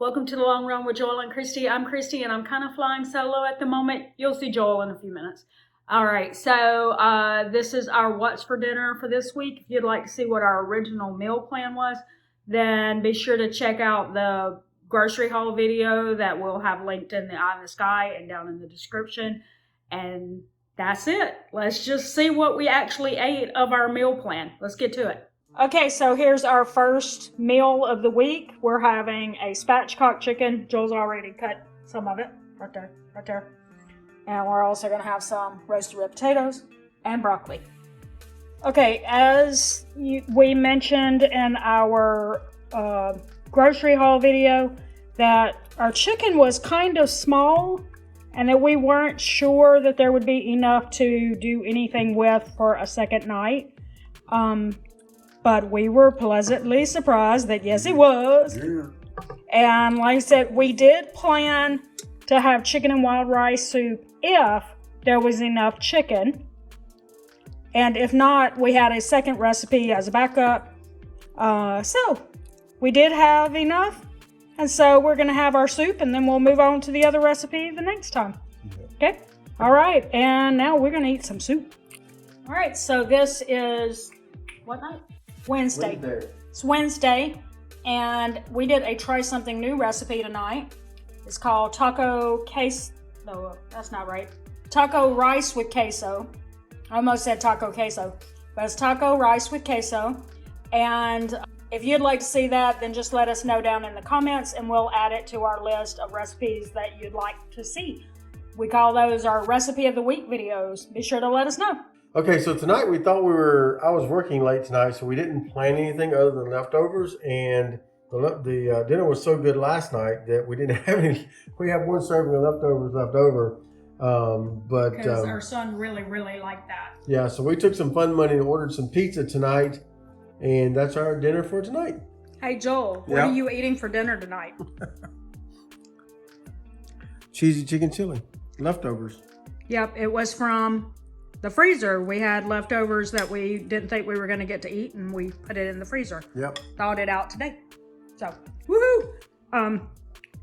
Welcome to the Long Run with Joel and Christy. I'm Christy and I'm kind of flying solo at the moment. You'll see Joel in a few minutes. All right, so this is our What's for Dinner for this week. If you'd like to see what our original meal plan was, then be sure to check out the grocery haul video that we'll have linked in the eye in the sky and down in the description. And that's it. Let's just see what we actually ate of our meal plan. Let's get to it. Okay, so here's our first meal of the week. We're having a spatchcock chicken. Joel's already cut some of it. Right there. And we're also going to have some roasted red potatoes and broccoli. Okay, as we mentioned in our grocery haul video, that our chicken was kind of small and that we weren't sure that there would be enough to do anything with for a second night. But we were pleasantly surprised that yes, it was. Yeah. And like I said, we did plan to have chicken and wild rice soup if there was enough chicken. And if not, we had a second recipe as a backup. So we did have enough. And so we're going to have our soup and then we'll move on to the other recipe the next time. Yeah. Okay? All right. And now we're going to eat some soup. All right. So this is what night? Wednesday. It's Wednesday, and we did a try something new recipe tonight. It's called taco queso. No, that's not right. Taco rice with queso. I almost said taco queso, but it's taco rice with queso. And if you'd like to see that, then just let us know down in the comments, and we'll add it to our list of recipes that you'd like to see. We call those our recipe of the week videos. Be sure to let us know. Okay, so tonight we thought I was working late tonight, so we didn't plan anything other than leftovers, and the dinner was so good last night that we didn't have any. We have one serving of leftovers left over. Because our son really, really liked that. Yeah, so we took some fun money and ordered some pizza tonight, and that's our dinner for tonight. Hey, Joel, what are you eating for dinner tonight? Cheesy chicken chili, leftovers. Yep, it was from the freezer. We had leftovers that we didn't think we were going to get to eat, and we put it in the freezer. Yep. Thawed it out today. So, woohoo!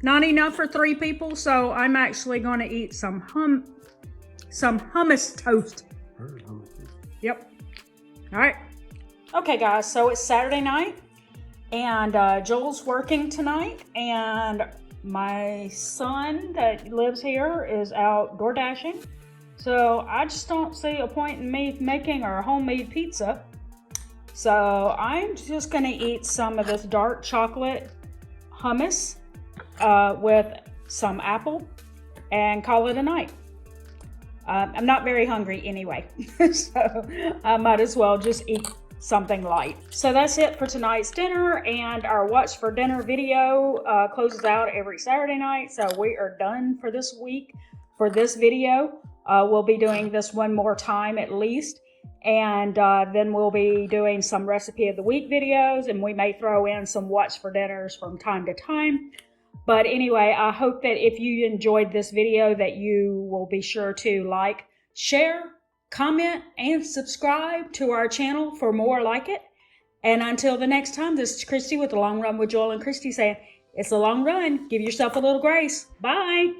Not enough for 3 people, so I'm actually going to eat some hummus toast. Yep. All right. Okay, guys. So it's Saturday night, and Joel's working tonight, and my son that lives here is out door dashing. So I just don't see a point in me making our homemade pizza. So I'm just going to eat some of this dark chocolate hummus with some apple and call it a night. I'm not very hungry anyway, so I might as well just eat something light. So that's it for tonight's dinner, and our What's for Dinner video closes out every Saturday night. So we are done for this week for this video. We'll be doing this one more time at least, and then we'll be doing some recipe of the week videos, and we may throw in some What's for Dinners from time to time. But anyway, I hope that if you enjoyed this video that you will be sure to like, share, comment, and subscribe to our channel for more like it. And until the next time, this is Christy with The Long Run with Joel and Christy saying, it's a long run. Give yourself a little grace. Bye.